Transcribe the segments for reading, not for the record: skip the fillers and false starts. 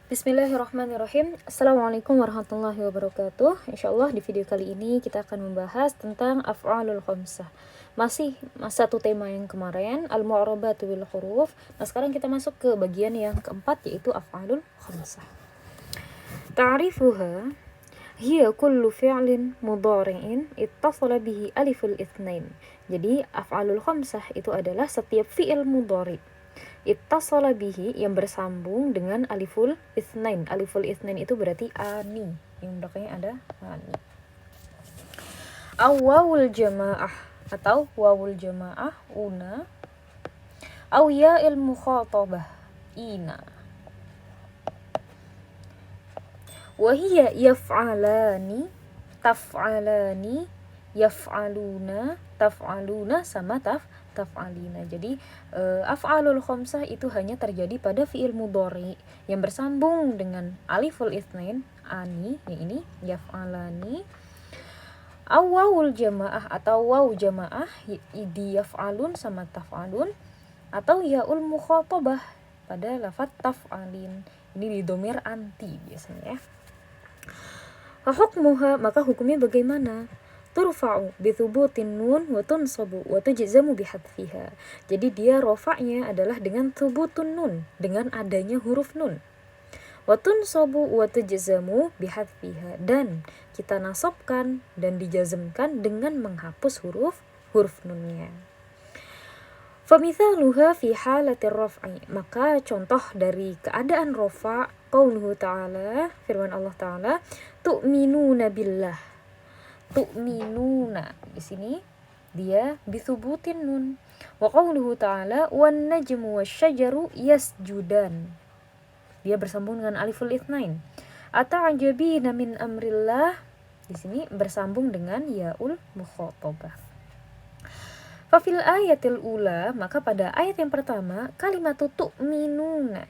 Bismillahirrahmanirrahim. Assalamualaikum warahmatullahi wabarakatuh. Insyaallah di video kali ini kita akan membahas tentang af'alul khamsah. Masih satu tema yang kemarin, al-mu'rabatu bil huruf. Nah, sekarang kita masuk ke bagian yang keempat, yaitu af'alul khamsah. Ta'rifuha hiya kullu fi'lin mudhari'in ittasala bihi aliful itsnain. Jadi af'alul khamsah itu adalah setiap fi'il mudhari' ittasala bihi yang bersambung dengan aliful itsnain. Aliful itsnain itu berarti ani, yang belakangnya ada ani. Wawul jamaah atau wawul jamaah una, aw ya'il mukhatabah ina. Wa hiya yaf'alani, taf'alani, yaf'aluna, taf'aluna sama taf'alina. Jadi af'alul khamsah itu hanya terjadi pada fi'il mudhari yang bersambung dengan aliful itsnain ani, ya ini yaf'alani, awawul jamaah atau waw jamaah di yaf'alun sama taf'alun, atau yaul mukhatabah pada lafaz taf'alin. Ini di dhamir anti biasanya ya. Hukmuha, maka hukumnya bagaimana? Turfa'u bithubutin nun wa tunsabu wa tujzamu bihadfiha. Jadi dia rofa'nya adalah dengan thubutun nun, dengan adanya huruf nun. Wa tunsabu wa tujzamu bihadfiha, dan kita nasabkan dan dijazmkan dengan menghapus huruf nunnya. Famithaluha fi halatir raf'i, maka contoh dari keadaan rafa' qauluhu ta'ala, firman Allah Ta'ala, tu'minuna billah. Tu'minuna di sini dia bithubutin nun. Wa qauluhu ta'ala wan najmu wasyajaru yasjudan, dia bersambung dengan aliful itsnain. Ata'jabina min amrillah, di sini bersambung dengan yaul mukhatabah. Fa fil ayatil ula, maka pada ayat yang pertama kalimatu tu'minuna,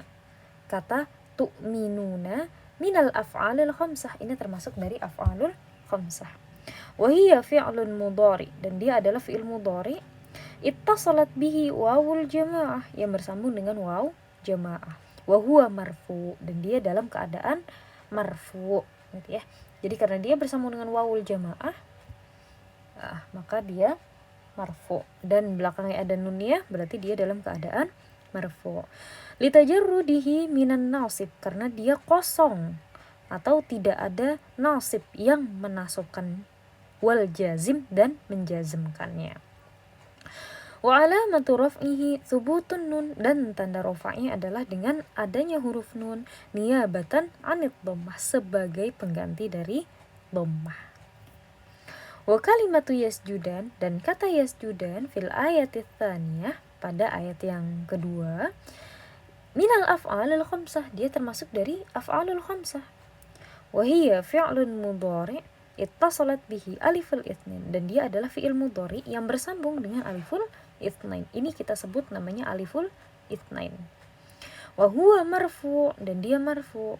kata tu'minuna minal af'alil khamsah, ini termasuk dari af'alul khamsah. Wahiyya fi'lun mudhari, dan dia adalah fi'il mudhari ittasalat bihi wawul jamaah, yang bersambung dengan waw jamaah. Wa huwa marfu, dan dia dalam keadaan marfu, gitu ya. Jadi karena dia bersambung dengan wawul jamaah, maka dia marfu, dan belakangnya ada nunnya, berarti dia dalam keadaan marfu. Litajarrudihi minan nasib, karena dia kosong atau tidak ada nasib yang menasabkan, wal jazim, dan menjazmkannya. Wa alamatu raf'ihi thubutun nun, dan tanda rafa'nya adalah dengan adanya huruf nun niyabatan anit dhammah, sebagai pengganti dari dhammah. Wa kalimatu yasjudan, dan kata yasjudan fil ayati tsaniyah, pada ayat yang kedua, minal af'alil khamsah, dia termasuk dari af'alul khamsah. Wa hiya fi'lun mudhari ittasalat bihi aliful itsnain, dan dia adalah fi'il mudhari yang bersambung dengan aliful itsnain. Ini kita sebut namanya aliful itsnain. Wa huwa marfu, dan dia marfu.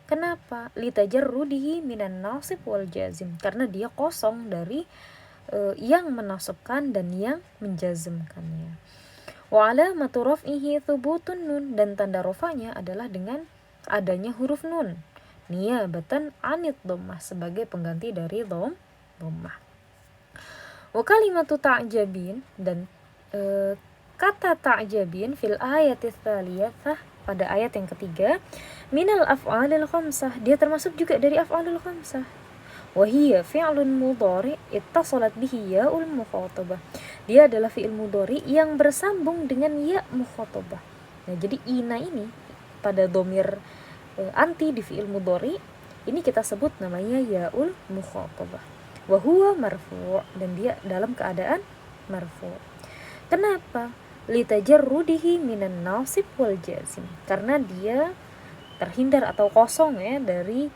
Kenapa? Litajarrudihi minan nasib wal jazim, karena dia kosong dari yang menasabkan dan yang menjazmkannya. Wa alamatu raf'ihi thubutun nun, dan tanda rafa'nya adalah dengan adanya huruf nun niyabatan anit dhammah, sebagai pengganti dari dhammah. Wa kalimatu ta'jabin, dan kata ta'jabin fil ayati tsalitsah, pada ayat yang ketiga, minal af'alil khamsah, dia termasuk juga dari af'alul khamsah. Wa hiya fi'lun mudhari ittasalat bihi ya'ul mukhatabah, dia adalah fi'il mudhari yang bersambung dengan ya mukhatabah. Nah, jadi ina ini pada dhamir anti di fi'il mudhari ini kita sebut namanya yaul mukhatabah. Wa huwa marfu', dan dia dalam keadaan marfu'. Kenapa? Litajarrudihi minan nasib wal jazim, karena dia terhindar atau kosong ya dari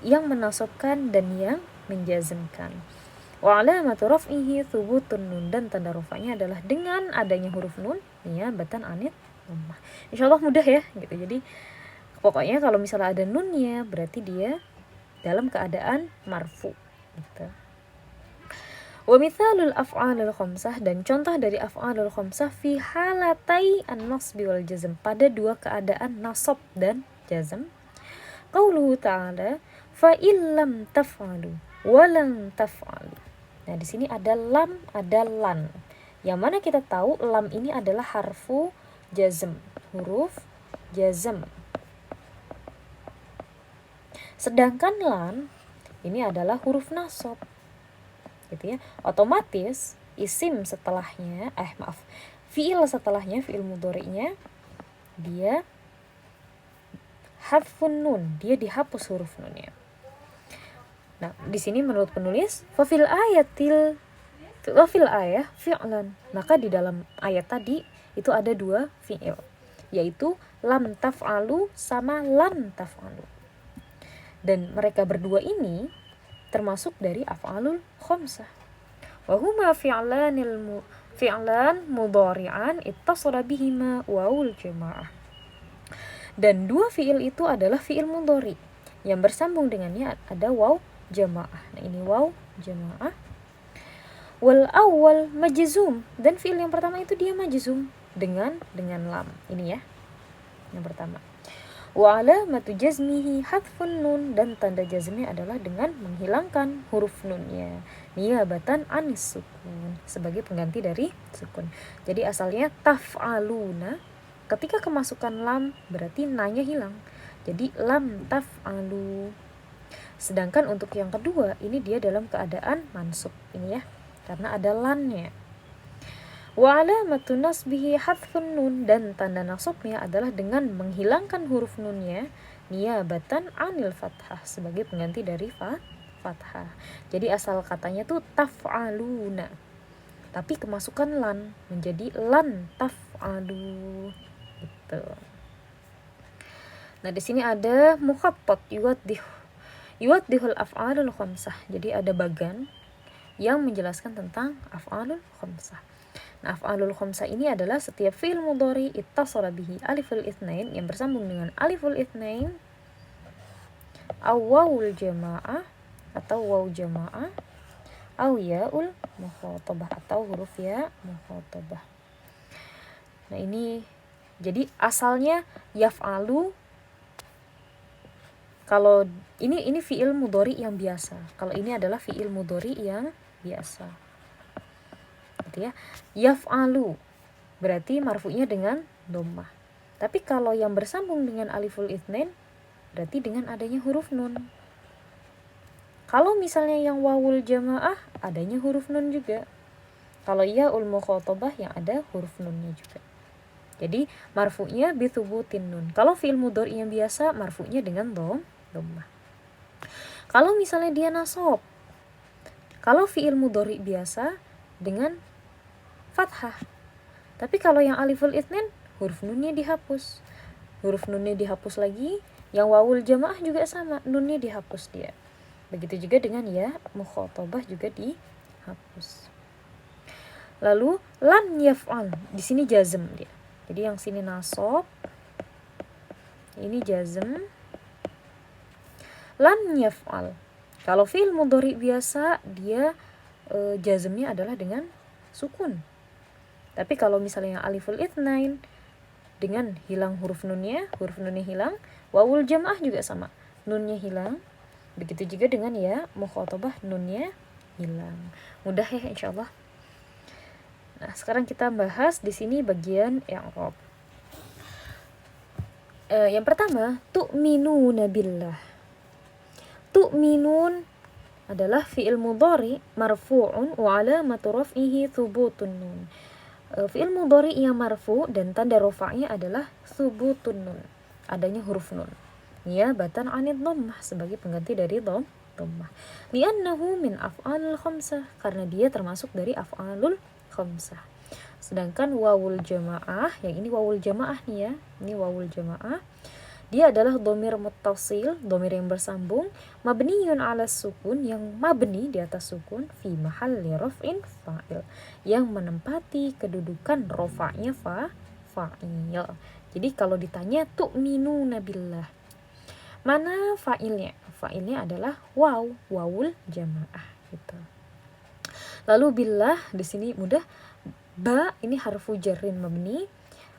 yang menasabkan dan yang menjazmkan. Wa alamatu raf'ihi thubutun nun, dan tanda rafa'nya adalah dengan adanya huruf nun niyabatan anit dhammah. Insyaallah mudah ya gitu. Jadi pokoknya kalau misalnya ada nunnya, berarti dia dalam keadaan marfu gitu. Wa mithalul af'alul khamsah, dan contoh dari af'alul khamsah fi halatai an-nasbi wal jazm, pada dua keadaan nasab dan jazm. Qauluhu ta'ala fa illam taf'alu wa lan taf'alu. Nah, di sini ada lam, ada lan. Yang mana kita tahu lam ini adalah harfu jazm, huruf jazm. Sedangkan lan ini adalah huruf nasab. Gitu ya. Otomatis isim setelahnya, fiil setelahnya, fiil mudhari'nya dia hadfun nun, dia dihapus huruf nunnya. Nah, di sini menurut penulis fafil ayah fi'lan. Maka di dalam ayat tadi itu ada dua fi'il, yaitu lam taf'alu sama lan taf'alu. Dan mereka berdua ini termasuk dari af'alul khamsah. Wa huma fi'lan mudhari'an ittasala bihima wawul jamaah. Dan dua fi'il itu adalah fi'il mudhari yang bersambung dengannya ada waw jamaah. Nah, ini waw jamaah. Wal awal majzum, dan fi'il yang pertama itu dia majzum dengan lam. Ini ya, yang pertama. Wa alamatu jazmihi hadfun nun, dan tanda jazmnya adalah dengan menghilangkan huruf nunnya, niyabatan anis sukun, sebagai pengganti dari sukun. Jadi asalnya taf'aluna, ketika kemasukan lam berarti nanya hilang. Jadi lam taf'alu. Sedangkan untuk yang kedua ini dia dalam keadaan mansub ini ya, karena ada lannya. Wa alamatu nasbihi hadfun nun, dan tanda nasabnya adalah dengan menghilangkan huruf nunnya, niyabatan anil fathah, sebagai pengganti dari fathah. Jadi asal katanya tuh taf'aluna, tapi kemasukan lan menjadi lan taf'alu gitu. Nah, di sini ada mukhattat yuwaddihul af'alul khamsah. Jadi ada bagan yang menjelaskan tentang af'alul khamsah. Nah, af'alul khamsah ini adalah setiap fi'il mudhari ittasala bihi aliful itsnain, yang bersambung dengan aliful itsnain, aw wawul jamaah atau waw jamaah, aw yaul mukhatabah atau huruf ya mukhatabah. Nah, ini jadi asalnya yaf'alu. Kalau ini fi'il mudhari yang biasa. Kalau ini adalah fi'il mudhari yang biasa. Gitu ya. Yaf'alu berarti marfu'nya dengan dhammah. Tapi kalau yang bersambung dengan aliful itsnain berarti dengan adanya huruf nun. Kalau misalnya yang wawul jamaah adanya huruf nun juga. Kalau yaul mukhatabah yang ada huruf nunnya juga. Jadi marfu'nya bi thubutin nun. Kalau fi'il mudhari yang biasa marfu'nya dengan dhammah. Kalau misalnya dia nasab, kalau fi'il mudhari biasa dengan fathah. Tapi kalau yang aliful itsnain huruf nunnya dihapus. Huruf nunnya dihapus lagi, yang wawul jamaah juga sama, nunnya dihapus dia. Begitu juga dengan ya mukhatabah juga dihapus. Lalu lan yaf'al, di sini jazm dia. Jadi yang sini nasab, ini jazm. Lan yaf'al. Kalau fi'il mudhari biasa dia jazmnya adalah dengan sukun. Tapi kalau misalnya aliful itsnain dengan hilang huruf nunnya hilang, wawul jamaah juga sama, nunnya hilang. Begitu juga dengan ya mukhatabah, nunnya hilang. Mudah ya insyaallah. Nah, sekarang kita bahas di sini bagian i'rab. Yang pertama, tu'minuna billah. Tu'minun adalah fi'il mudhari marfu'un wa alamatu raf'ihi thubutun nun. Fi'il mudhari yang marfu' dan tanda rafa'nya adalah thubutun nun, adanya huruf nun. Niyabatan 'anid dhammah, sebagai pengganti dari dhammah. Li'annahu min af'alul khamsah, karena dia termasuk dari af'alul khamsah. Sedangkan wawul jamaah, yang ini wawul jamaah nih ya, ini wawul jamaah, dia adalah dhamir muttasil, dhamir yang bersambung, mabniyun ala sukun, yang mabni di atas sukun, fi mahalli raf'in fa'il, yang menempati kedudukan rafa'nya fa'il. Jadi kalau ditanya tu'minuna billah, mana fa'ilnya? Fa'ilnya adalah wawul jamaah gitu. Lalu billah di sini mudah, ba ini harfu jarrin mabni,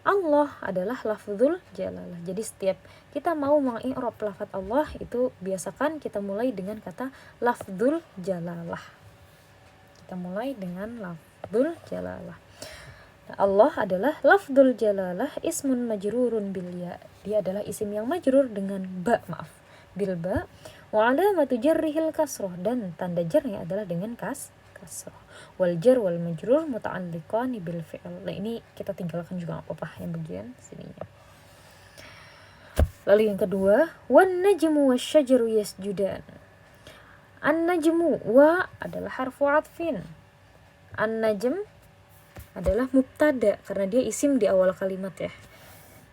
Allah adalah lafzul jalalah. Jadi setiap kita mau mengi'rab lafaz Allah itu biasakan kita mulai dengan kata lafzul jalalah. Kita mulai dengan lafzul jalalah. Nah, Allah adalah lafzul jalalah ismun majrurun bil ya. Dia adalah isim yang majrur dengan bil ba. Wa alamatu jarrihil kasrah, dan tanda jarnya adalah dengan kasrah. Wal jar wal majrur muta'alliqan bil fi'l. Nah, ini kita tinggalkan juga apa-apa yang bagian sininya. Lalu yang kedua, wan najmu wasyajaru yasjudan. An najmu, wa adalah harfu atfin. An najm adalah mubtada karena dia isim di awal kalimat ya.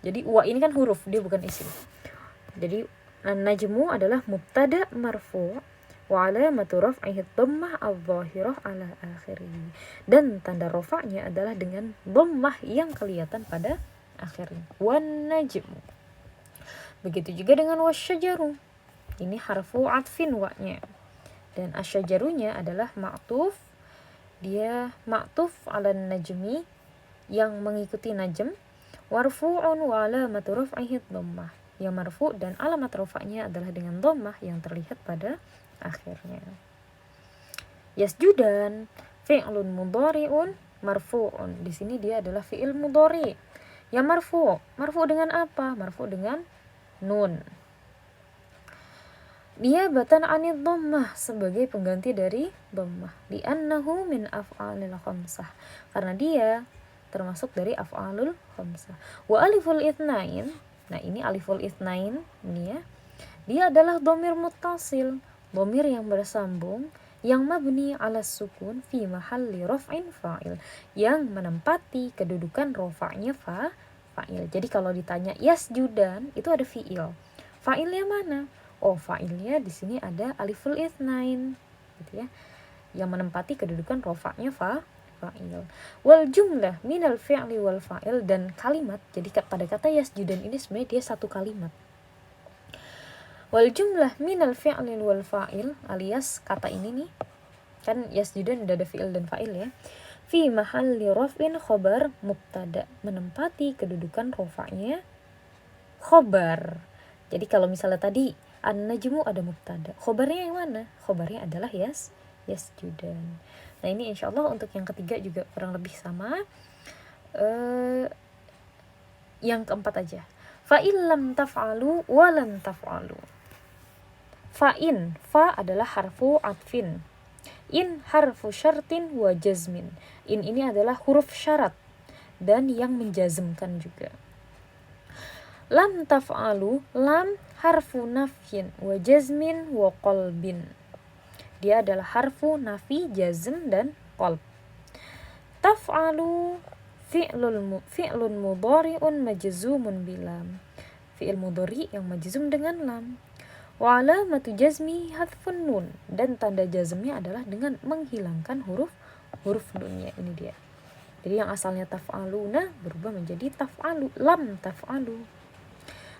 Jadi wa ini kan huruf, dia bukan isim. Jadi an najmu adalah mubtada marfu' wa alamatu raf'ihi dhammah adh-dhahirah ala akhirih, dan tanda rafa'nya adalah dengan dhammah yang kelihatan pada akhirnya. Wan najmu. Begitu juga dengan wasyajaru. Ini harfu atfin wa-nya. Dan asyajarunya adalah ma'tuf. Dia ma'tuf 'ala najmi yang mengikuti najm. Warfu'un wa alamatu raf'ihi dhammah. Yang marfu' dan alamat rafa'nya adalah dengan dhammah yang terlihat pada akhirnya. Yasjudan fi'lun mudhari'un marfu'un. Di sini dia adalah fi'il mudhari. Yang marfu'. Marfu' dengan apa? Marfu' dengan nun. Dia batan anid dhammah, sebagai pengganti dari dhammah. Li'annahu min af'alil khamsah. Karena dia termasuk dari af'alul khamsah. Wa aliful itsnain. Nah, ini aliful itsnain ini ya. Dia adalah dhamir muttasil. Dhamir yang bersambung yang mabni ala sukun fi mahalli raf'in fa'il, yang menempati kedudukan rafa'nya fa'il. Jadi kalau ditanya yasjudan itu ada fi'il. Fa'ilnya mana? Oh, fa'ilnya di sini ada aliful itsnain gitu ya. Yang menempati kedudukan rafa'nya fa'il. Wal jumlah minal fi'li wal fa'il, dan kalimat. Jadi pada kata yasjudan ini sebenarnya dia satu kalimat. Wal jumlah minal fi'lil wal fa'il, alias kata ini nih kan yasjudan udah ada fi'il dan fa'il ya. Fi mahalli raf'in khobar mubtada, menempati kedudukan rafa'nya khobar. Jadi kalau misalnya tadi an-najmu ada mubtada, khobarnya yang mana? Khobarnya adalah yasjudan. Nah, ini insyaallah untuk yang ketiga juga kurang lebih sama. Yang keempat aja. Fa illam taf'alu wa lan taf'alu. Fa'in, fa adalah harfu atfin. In harfu syartin wa jazmin. In ini adalah huruf syarat dan yang menjazmkan juga. Lam taf'alu, lam harfu nafyin wa jazmin wa qalbin. Dia adalah harfu nafi, jazm dan qalb. Taf'alu fi'lun mudhari'un majzumun bilam. Fi'il mudhari yang majzum dengan lam. Wa alamatu jazmi hadfun nun, dan tanda jazmnya adalah dengan menghilangkan huruf nunnya. Ini dia. Jadi yang asalnya taf'aluna berubah menjadi taf'alu. Lam taf'alu.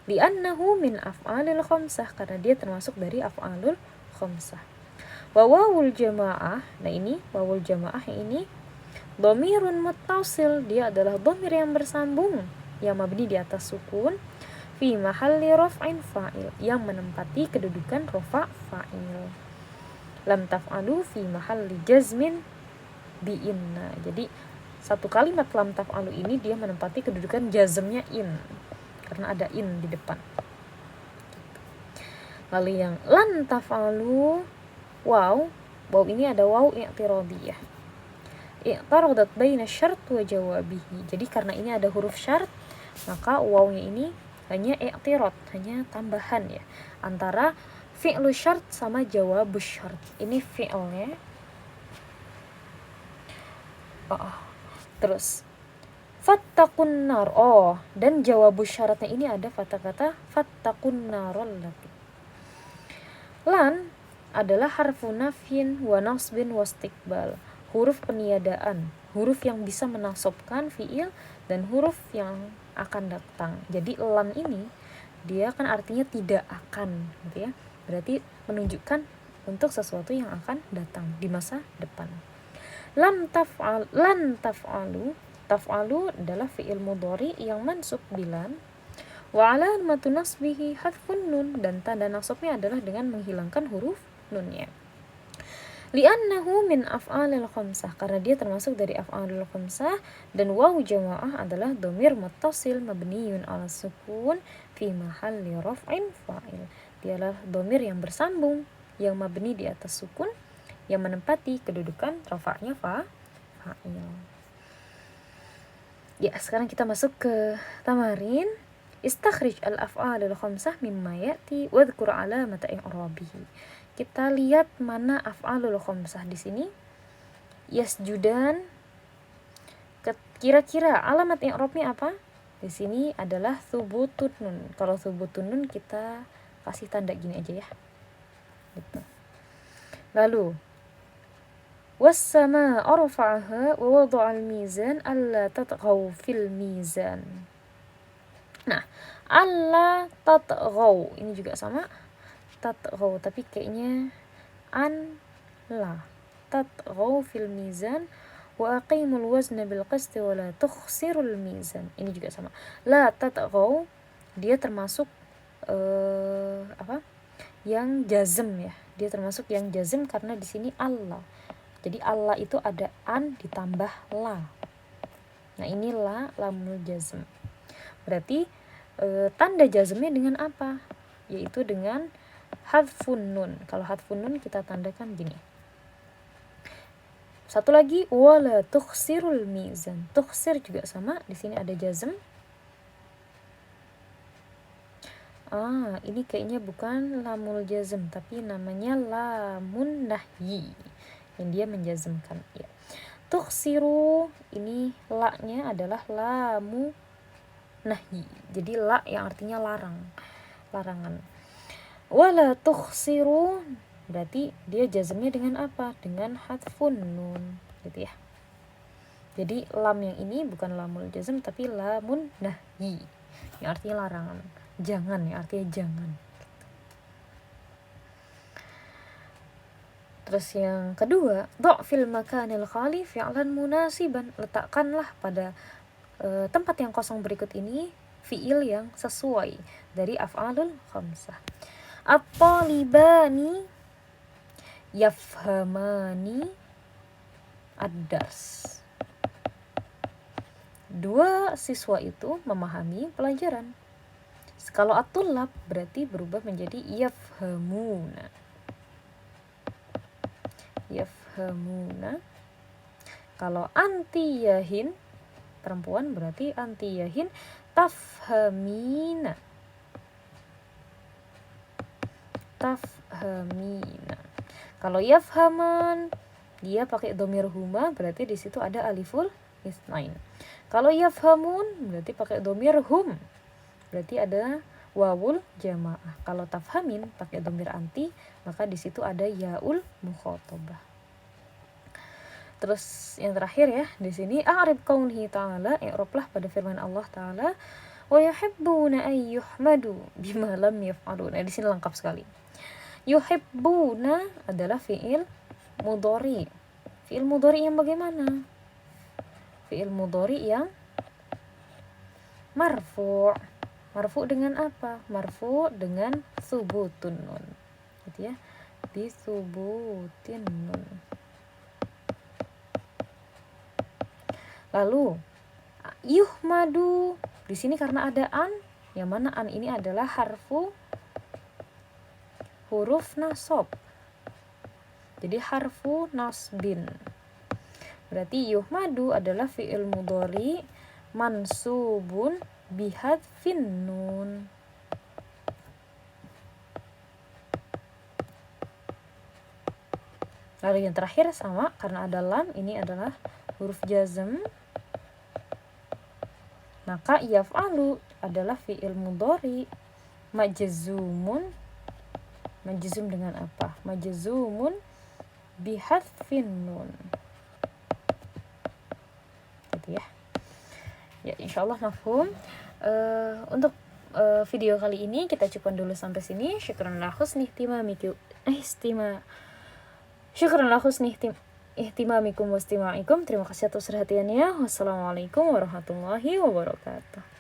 Li'annahu min af'alil khamsah, karena dia termasuk dari af'alul khamsah. Wa wawul jamaah. Nah, ini wawul jamaah ini dhamirun muttasil. Dia adalah dhamir yang bersambung yang mabni di atas sukun fi mahalli raf'in fa'il, yang menempati kedudukan rafa' fa'il. Lam taf'alu fi mahalli jazmin bi inna. Jadi satu kalimat lam taf'alu ini dia menempati kedudukan jazmnya in, karena ada in di depan. Lalu yang lan taf'alu, waw ini ada waw i'tiradiyah. I'taradat baina syart wa jawabihi. Jadi karena ini ada huruf syarat, maka wawnya ini hanya i'tirad, hanya tambahan ya, antara fi'lu syart sama jawabus syart. Ini fi'ilnya. Terus fattaqun nar. Dan jawabus syaratnya ini ada kata-kata fattaqun narul lati. Lan adalah harfu nafyin wa nasbin wa istiqbal. Huruf peniadaan, huruf yang bisa menasabkan fi'il dan huruf yang akan datang. Jadi lan ini dia kan artinya tidak akan gitu ya. Berarti menunjukkan untuk sesuatu yang akan datang di masa depan. Lan taf'alu Taf'alu adalah fi'il mudhari yang mansub bilan. Wa alamatu nasbihi hadfun nun, dan tanda nasabnya adalah dengan menghilangkan huruf nunnya. Li'annahu min af'alil khamsah, karena dia termasuk dari af'alul khamsah, dan wawu jamaah adalah dhamir muttasil mabniyun ala sukun fi mahalli raf'in fa'il. Dialah dhamir yang bersambung yang mabni di atas sukun yang menempati kedudukan rafa'nya fa'il. Ya, sekarang kita masuk ke tamarin. Istakhrij al-af'alul khamsah mimma ya'ti wadhkur alamata i'rabihi. Kita lihat mana af'alul khamsah di sini. Yasjudan, kira-kira alamat i'rabnya apa? Di sini adalah thubutun nun. Kalau thubutun nun kita kasih tanda gini aja ya. Gitu. Lalu was-samaa'a rafa'aha wa wada'al mizan alla tatghaw fil mizan. Nah, alla tatghaw ini juga sama tatghaw, tapi kayaknya la tatghaw fil mizan wa aqimul wazna bil qist wa la tukhsirul mizan. Ini juga sama. La tatghaw dia termasuk yang jazm ya. Dia termasuk yang jazm karena di sini Allah. Jadi Allah itu ada an ditambah la. Nah, ini lamul jazm. Berarti tanda jazmnya dengan apa? Yaitu dengan hadfun nun. Kalau hadfun nun kita tandakan gini. Satu lagi, wala tukhsirul mizan. Tukhsir juga sama, di sini ada jazm. Ini kayaknya bukan lamul jazm, tapi namanya lamun nahyi, yang dia menjazmkan. Ya. Tukhsiru, ini la-nya adalah lamu nahyi. Jadi la yang artinya larangan. Wala tukhsiru berarti dia jazmnya dengan apa? Dengan hadfun nun, gitu ya. Jadi lam yang ini bukan lamul jazm tapi lamun nahyi, yang artinya larangan. Jangan, ya artinya jangan. Terus yang kedua, dha' fil makanil khali fi'lan munasiban. Letakkanlah pada tempat yang kosong berikut ini fi'il yang sesuai dari af'alul khamsah. At-talibani yafhamani ad-dars. Dua siswa itu memahami pelajaran. Kalau at-tullab berarti berubah menjadi yafhamuna. Kalau anti yahin perempuan berarti anti yahin tafhamina. Kalau yafhaman dia pakai dhamir huma, berarti di situ ada aliful itsnain. Kalau yafhamun berarti pakai dhamir hum, berarti ada wawul jamaah. Kalau tafhamin pakai dhamir anti, maka di situ ada yaul mukhatabah. Terus yang terakhir ya, di sini a'rib qaulhi ta'ala, i'rablah pada firman Allah Ta'ala, wa yuhibbuna ay yuhmadu bima lam yaf'alu. Nah, di sini lengkap sekali. Yuhibbuna adalah fi'il mudhari. Fi'il mudhari yang bagaimana? Fi'il mudhari yang marfu'. Marfu' dengan apa? Marfu' dengan subutun nun. Gitu ya. Bi subutin nun. Lalu yuhmadu di sini karena ada an, yang mana an ini adalah huruf nasab. Jadi harfu nasbin. Berarti yuhmadu adalah fi'il mudhari mansubun bihadfin nun. Lalu yang terakhir sama, karena ada lam, ini adalah huruf jazm. Maka yaf'alu adalah fi'il mudhari majzumun. Majzum dengan apa? Majzumun bihadfin nun. Gitu ya. Ya, insyaallah mafhum. Untuk video kali ini kita cukupkan dulu sampai sini. Syukran la husni ihtimamikum wastima'ikum. Terima kasih atas perhatiannya. Wassalamualaikum warahmatullahi wabarakatuh.